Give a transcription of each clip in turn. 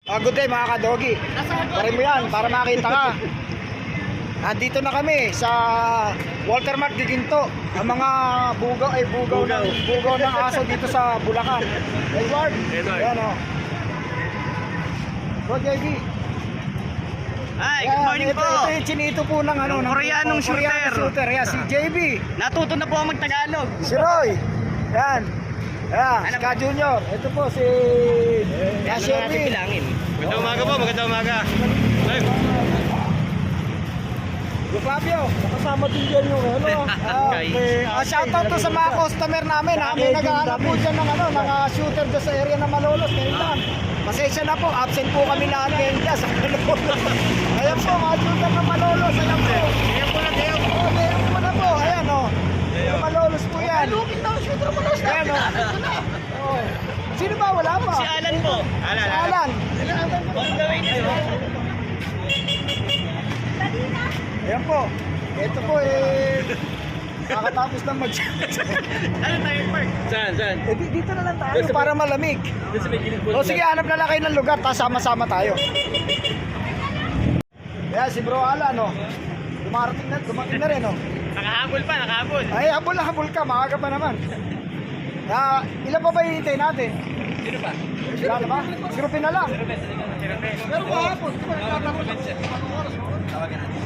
Good day mga kadogi. Pare mo yan para makita ka. Nandito na kami sa Walter Mart Giginto. Ang mga bugaw ng aso dito sa Bulacan. Edward. Yan o. Good JB. Hi, good morning po. Ito yung chinito po ng ano, Yung Koreanong shooter. Yan, si JB. Natuto na po ang magtagalog. Si Roy. Yan. Yan, si Ka Junior. Ito po si Sherry. Magandang umaga po, magandang umaga. Yung Fabio, nakasama din dyan yung ano. Shoutout to sa mga customer namin. May nag-aanap po dyan ng, ng shooter dyan sa area ng Malolos. Ngayon pasensya na po, absent po kami lahat ngayon dyan sa Malolos. Ayan po, mga shooter ng Malolos. Ayan po. Ayan po na po. Ayan o. Yung Malolos po yan. Looking daw shooter Malolos. Ayan o. Sino ba? Wala pa. Si Alan po. Si Alan. On the way na. Ayan po. Ito po nakatapos lang mag Ano tayo park? Saan? Dito na lang tayo para malamig. O sige, hanap na lang kayo ng lugar, tapos sama-sama tayo. Ayan, si Bro Alan, no? Dumating na rin, no? Nakahabol pa, nakahabol. Ay, habol ka, maaga pa naman. Ilan pa ba hihintay natin? Sino pa? Wala na ba? Sirupin na lang. Pero kahapon, tawagan natin.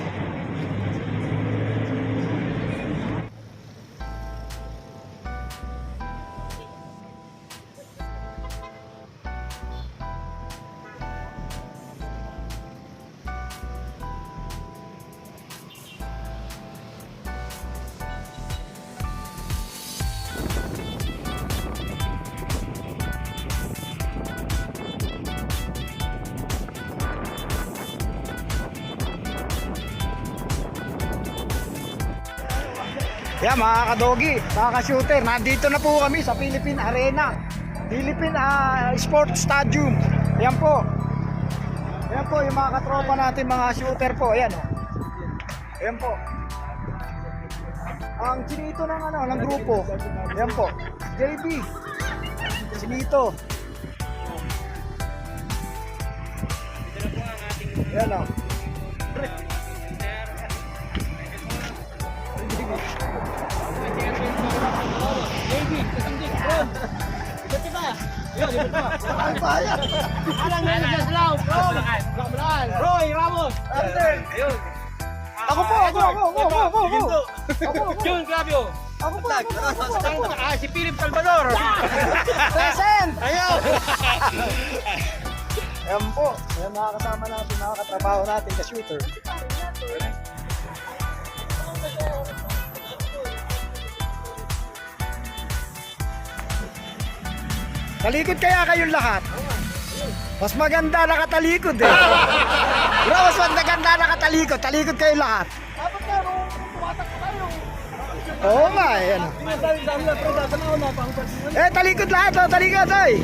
Yeah, mga kadogi, mga ka-shooter, nandito na po kami sa Philippine Arena, Philippine Sports Stadium. Ayan po. Ayan po yung mga katropa natin, mga shooter po. Ayan. Ayan po. Ang chinito ng ng grupo. Ayan po. JB. Chinito. Ayan o. Roy Ramos. Ayun. Ako po. Jun Flavio. Ako po. Si Philip Salvador. Present. Ayun. Ayan po. Ayan, nakakasama natin, nakakatrabaho natin sa shooter. Talikod kaya kayong lahat? Mas maganda nakatalikod eh. Bro, mas maganda nakatalikod. Talikod kayong lahat. Dapat nga, nung pumatak pa tayo. Oo nga, ayan. Talikod lahat, talikod, oy.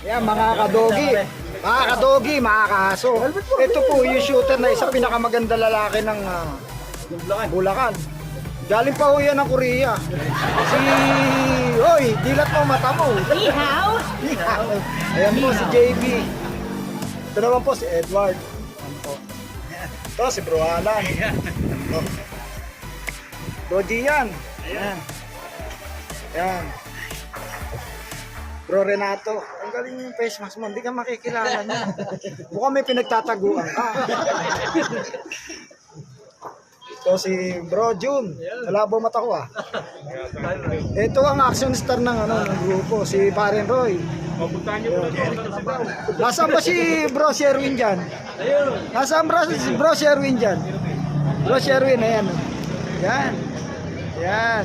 Yan, mga kadogi. Mga kadogi, mga kaso. Ito po yung shooter na isa pinakamaganda lalaki ng Bulacan. Galing pa ho yan ng Korea. Hoy, dilat mo mata mo. Ihaw! Ihaw. Ayan po si JB. Ito naman po si Edward. Ayan po. Ito si Bro Alan. Oh. Bro Gian. Ayan. Ayan. Bro Renato. Ang galing yung face mask mo. Hindi ka makikilala niya. Mukhang may pinagtataguan ka. Ito si Bro Jun. Malabo mata ko ah. Ito ang action star ng grupo, si Paren Roy. Nasaan ba si Bro Sherwin dyan? Nasaan ba si Bro Sherwin dyan? Bro Sherwin, ayan. Yan. Yan.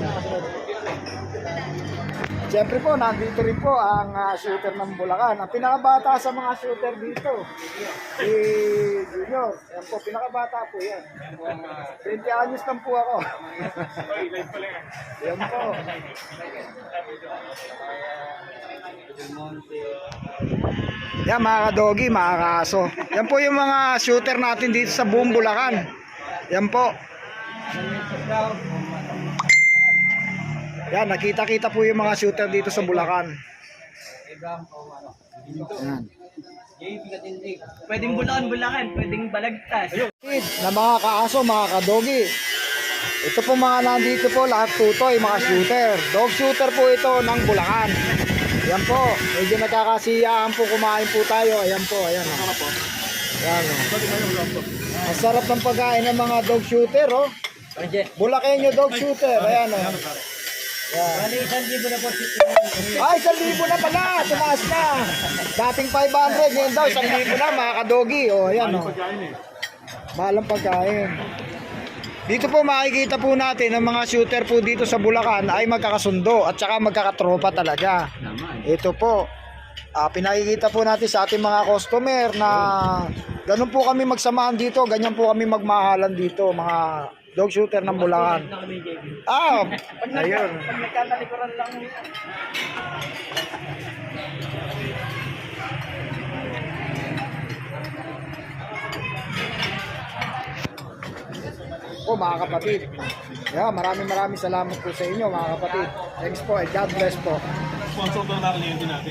Siyempre po, nandito rin po ang shooter ng Bulacan. Ang pinakabata sa mga shooter dito, si Junior. Yan po, pinakabata po yan. 20 anyos lang po ako. Yan po. Yan mga kadogi, mga kaso. Yan po yung mga shooter natin dito sa buong Bulacan. Yan po. Yan, nakita-kita po yung mga shooter dito sa Bulacan. Yan. Pwedeng Bulacan, pwedeng Balagtas. Kid na mga kaaso, mga kadogi. Ito po mga nandito po, lahat tutoy, mga shooter. Dog shooter po ito ng Bulacan. Yan po, medyo nagkakasiyahan po, kumain po tayo. Ayan po, ayan. Yan. Ang sarap ng pagkain ng mga dog shooter, oh. Bulakenyo dog shooter, ayan, oh. Yan. Ay, 1,000 na pala, tumaas na. Dating 500, ngayon daw, 1,000 na, mga kadogi. O, ayan, o. Mahal ang pagkain. Dito po makikita po natin ang mga shooter po dito sa Bulacan ay magkakasundo at saka magkakatropa talaga. Ito po, pinakikita po natin sa ating mga customer na ganun po kami magsamahan dito, ganyan po kami magmahalan dito, mga dog shooter ng Bulacan. Ayun. Pag nagkatalikuran lang. Po mga kapatid. Yeah, maraming salamat po sa inyo mga kapatid. Thanks po and God bless po. Sponsor po na natin.